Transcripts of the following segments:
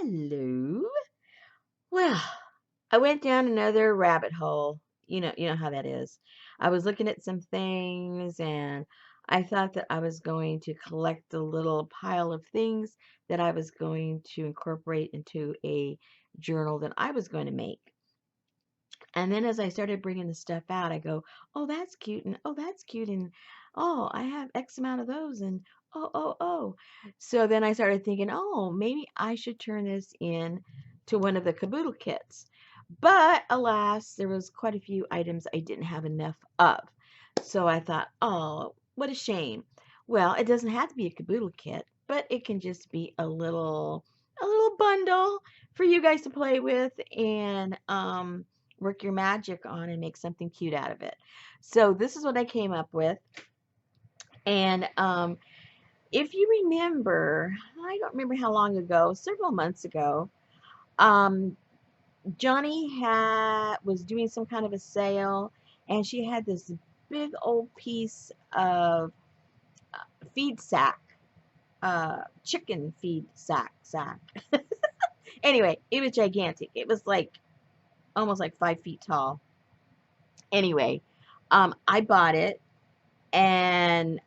Hello. Well, I went down another rabbit hole. You know how that is. I was looking at some things and I thought that I was going to collect a little pile of things that I was going to incorporate into a journal that I was going to make. And then as I started bringing the stuff out, I go, "Oh, that's cute," and "Oh, that's cute," and "Oh, I have X amount of those," and "Oh, oh, oh." So then I started thinking, "Oh, maybe I should turn this in to one of the caboodle kits." But alas, there was quite a few items I didn't have enough of. So I thought, "Oh, what a shame." Well, it doesn't have to be a caboodle kit, but it can just be a little bundle for you guys to play with and work your magic on and make something cute out of it. So this is what I came up with. And if you remember, I don't remember how long ago, several months ago, um, Johnny was doing some kind of a sale, and she had this big old piece of feed sack, chicken feed sack. Anyway, it was gigantic. It was like almost like 5 feet tall. Anyway, I bought it, and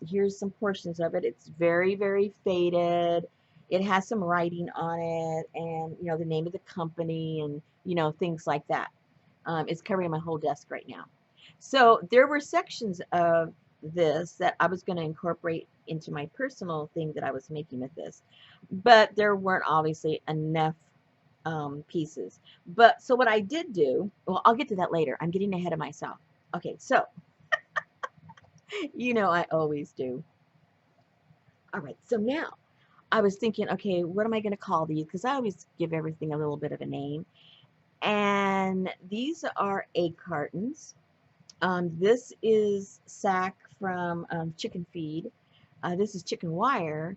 here's some portions of it. It's very, very faded. It has some writing on it, and the name of the company, and things like that. It's covering my whole desk right now. So there were sections of this that I was going to incorporate into my personal thing that I was making with this, but there weren't obviously enough pieces. But so what I did do, well, I'll get to that later. I'm getting ahead of myself. Okay, so I always do. All right, so now I was thinking, okay, what am I going to call these? Because I always give everything a little bit of a name. And these are egg cartons. This is sack from chicken feed. This is chicken wire.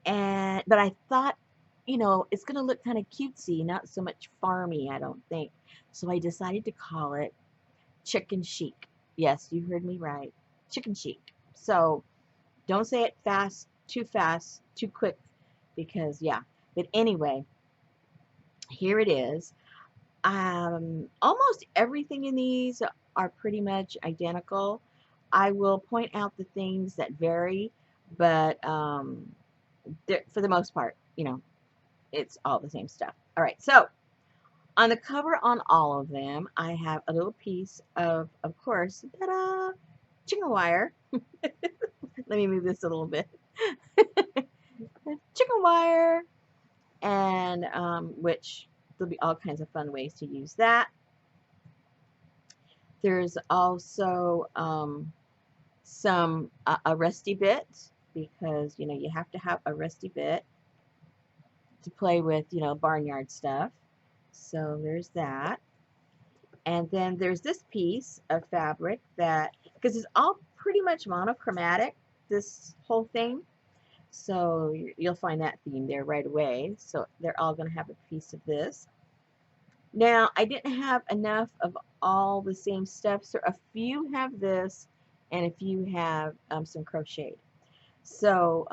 But I thought, it's going to look kind of cutesy, not so much farmy, I don't think. So I decided to call it chicken chic. Yes, you heard me right. Chicken chic. So don't say it fast, too quick, because yeah. But anyway, here it is. Almost everything in these are pretty much identical. I will point out the things that vary, but for the most part, it's all the same stuff. All right, so on the cover on all of them, I have a little piece of course, ta-da, chicken wire. Let me move this a little bit. Chicken wire, and which there'll be all kinds of fun ways to use that. There's also a rusty bit, because you have to have a rusty bit to play with barnyard stuff. So there's that. And then there's this piece of fabric that, because it's all pretty much monochromatic, this whole thing. So you'll find that theme there right away. So they're all going to have a piece of this. Now, I didn't have enough of all the same stuff, so a few have this, and a few have some crocheted. So,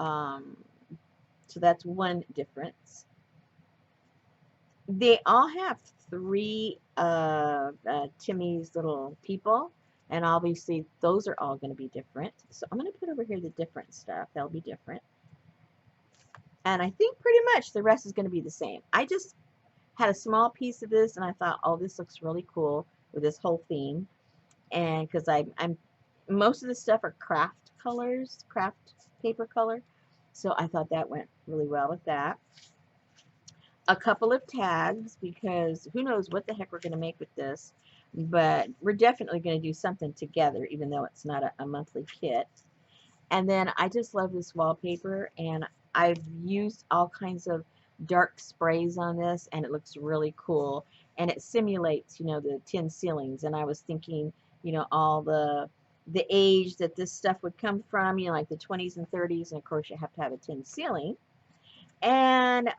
so that's one difference. They all have three of Timmy's little people, and obviously those are all going to be different. So I'm going to put over here the different stuff. That'll be different. And I think pretty much the rest is going to be the same. I just had a small piece of this, and I thought, oh, this looks really cool with this whole theme. And because I'm most of the stuff are craft colors, craft paper color, so I thought that went really well with that. A couple of tags, because who knows what the heck we're going to make with this, but we're definitely going to do something together, even though it's not a monthly kit. And then I just love this wallpaper, and I've used all kinds of dark sprays on this, and it looks really cool. And it simulates, the tin ceilings. And I was thinking, all the age that this stuff would come from, like the 20s and 30s, and of course you have to have a tin ceiling. And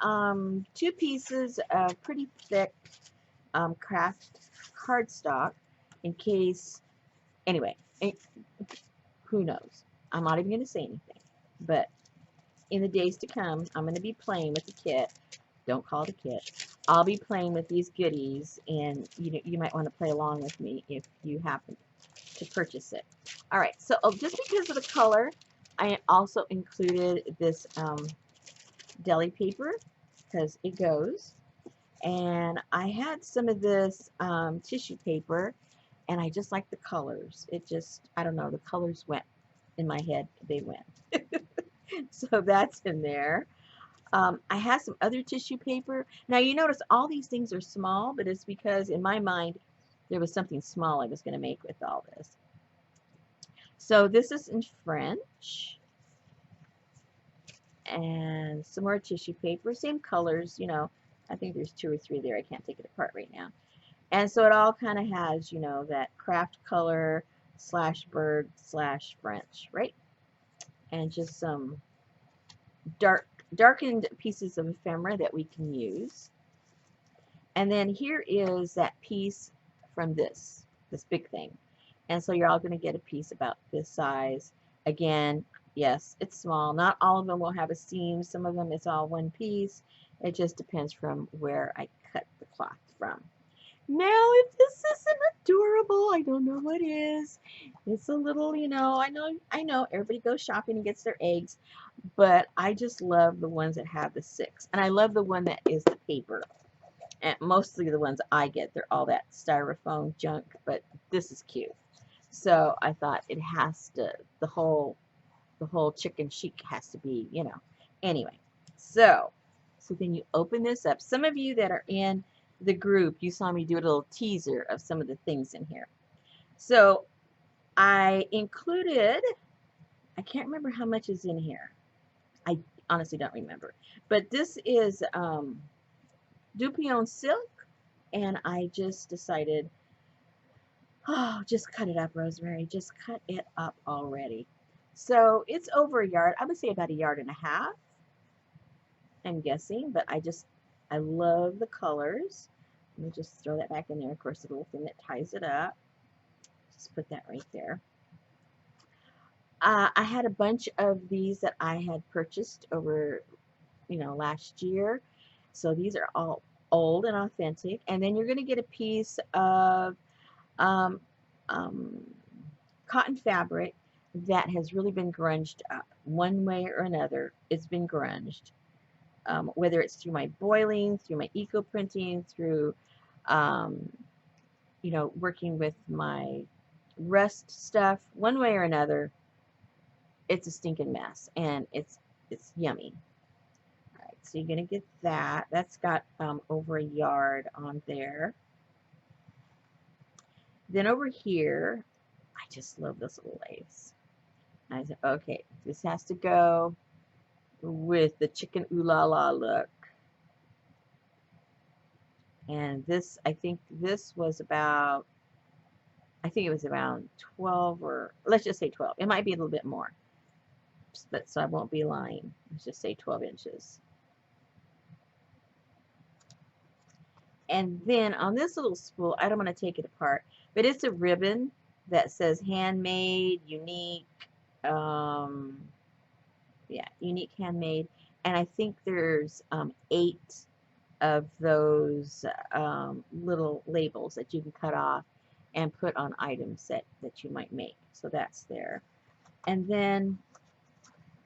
two pieces of pretty thick craft cardstock, in case, anyway, who knows? I'm not even going to say anything. But in the days to come, I'm going to be playing with the kit. Don't call it a kit. I'll be playing with these goodies, and you might want to play along with me if you happen to purchase it. All right, so just because of the color, I also included this deli paper because it goes. And I had some of this tissue paper, and I just like the colors. It just, I don't know, the colors went in my head. They went. So that's in there. I had some other tissue paper. Now you notice all these things are small, but it's because in my mind there was something small I was going to make with all this. So this is in French. And some more tissue paper, same colors, I think there's 2 or 3 there. I can't take it apart right now. And so it all kind of has, that craft color slash bird slash French, right? And just some darkened pieces of ephemera that we can use. And then here is that piece from this big thing. And so you're all going to get a piece about this size. Again, yes, it's small. Not all of them will have a seam. Some of them it's all one piece. It just depends from where I cut the cloth from. Now, if this isn't adorable, I don't know what is. It's a little, I know everybody goes shopping and gets their eggs, but I just love the ones that have the 6. And I love the one that is the paper. And mostly the ones I get, they're all that styrofoam junk, but this is cute. So I thought it has to, the whole chicken chic has to be, Anyway, so then you open this up. Some of you that are in the group, you saw me do a little teaser of some of the things in here. So I included, I can't remember how much is in here. I honestly don't remember. But this is Dupion silk, and I just decided, oh, just cut it up, Rosemary. Just cut it up already. So it's over a yard. I would say about a yard and a half, I'm guessing, but I love the colors. Let me just throw that back in there. Of course, the little thing that ties it up. Just put that right there. I had a bunch of these that I had purchased over, last year. So these are all old and authentic. And then you're going to get a piece of um, cotton fabric that has really been grunged up. One way or another, it's been grunged. Whether it's through my boiling, through my eco printing, through, working with my rust stuff, one way or another, it's a stinking mess, and it's yummy. All right, so you're gonna get that. That's got over a yard on there. Then over here, I just love this little lace. I said, okay, this has to go with the chicken ooh la la look. And this, I think this was about, I think it was around 12, or let's just say 12. It might be a little bit more, but so I won't be lying. Let's just say 12 inches. And then on this little spool, I don't want to take it apart, but it's a ribbon that says handmade, unique, yeah, unique handmade. And I think there's 8 of those little labels that you can cut off and put on items that you might make. So that's there. And then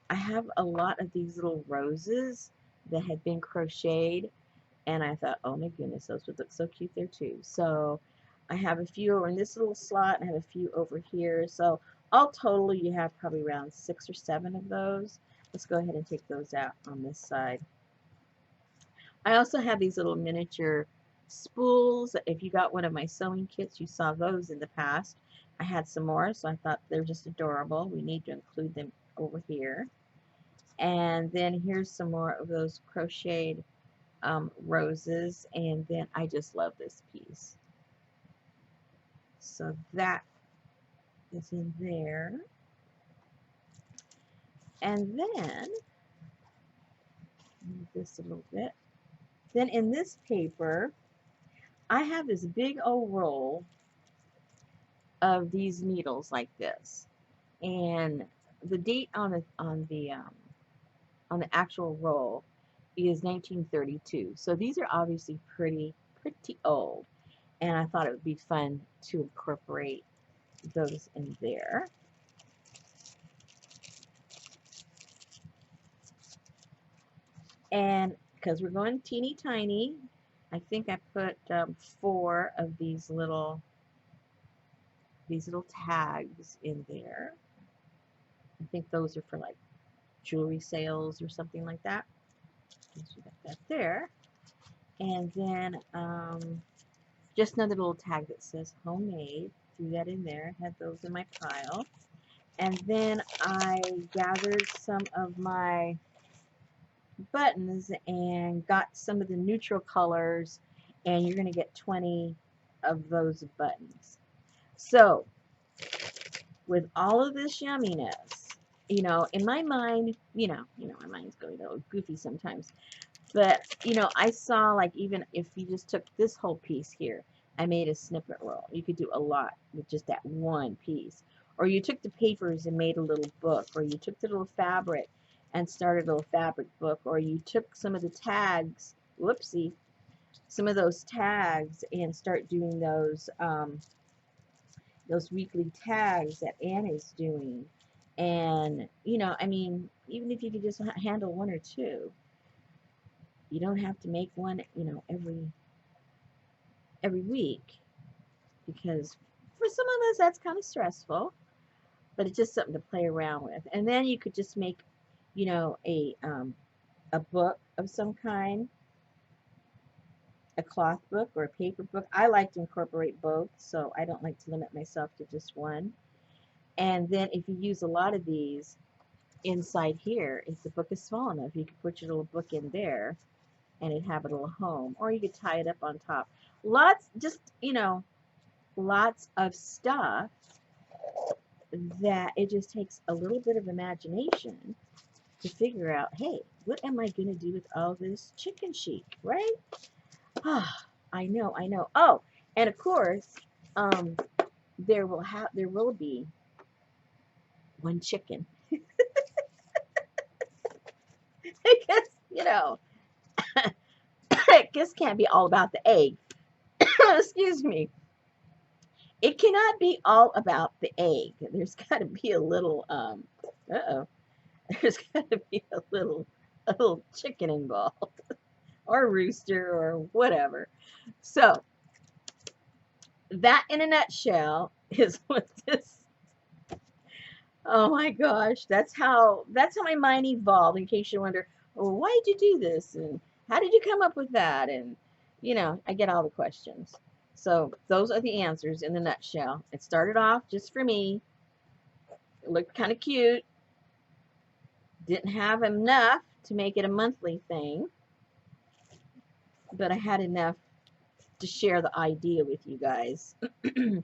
I have a lot of these little roses that had been crocheted, and I thought, oh my goodness, those would look so cute there too. So I have a few over in this little slot, and I have a few over here. So all total, you have probably around 6 or 7 of those. Let's go ahead and take those out on this side. I also have these little miniature spools. If you got one of my sewing kits, you saw those in the past. I had some more, so I thought they're just adorable. We need to include them over here. And then here's some more of those crocheted roses, and then I just love this piece. So that is in there. And then, move this a little bit. Then in this paper, I have this big old roll of these needles like this, and the date on the actual roll is 1932. So these are obviously pretty old. And I thought it would be fun to incorporate those in there. And because we're going teeny tiny, I think I put 4 of these little tags in there. I think those are for like jewelry sales or something like that. So we got that there. And then just another little tag that says homemade. Threw that in there. Had those in my pile. And then I gathered some of my buttons and got some of the neutral colors, and you're going to get 20 of those buttons. So with all of this yumminess, you know, in my mind, you know, my mind's going a little goofy sometimes. But, you know, I saw, like, even if you just took this whole piece here, I made a snippet roll. You could do a lot with just that one piece. Or you took the papers and made a little book. Or you took the little fabric and started a little fabric book. Or you took some of the tags, whoopsie, some of those tags and start doing those weekly tags that Anna's doing. And, you know, I mean, even if you could just handle 1 or 2, you don't have to make one, you know, every week, because for some of us that's kind of stressful, but it's just something to play around with. And then you could just make, you know, a book of some kind, a cloth book or a paper book. I like to incorporate both, so I don't like to limit myself to just one. And then if you use a lot of these inside here, if the book is small enough, you could put your little book in there and it'd have a little home, or you could tie it up on top. Lots, just, you know, lots of stuff that it just takes a little bit of imagination to figure out, hey, what am I going to do with all this chicken chic, right? I know. Oh, and of course, there will be one chicken. Because, you know, it just can't be all about the egg. Excuse me. It cannot be all about the egg. There's got to be a little, there's got to be a little chicken involved, or rooster, or whatever. So, that in a nutshell is what this, oh my gosh, that's how my mind evolved, in case you wonder, well, why did you do this? And how did you come up with that? And, you know, I get all the questions. So those are the answers in the nutshell. It started off just for me. It looked kind of cute. Didn't have enough to make it a monthly thing, but I had enough to share the idea with you guys. And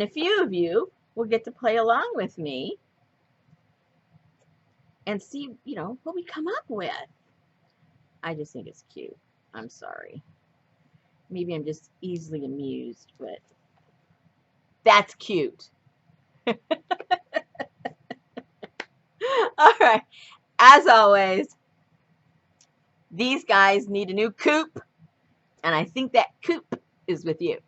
a few of you will get to play along with me and see, you know, what we come up with. I just think it's cute. I'm sorry. Maybe I'm just easily amused, but that's cute. All right. As always, these guys need a new coop, and I think that coop is with you.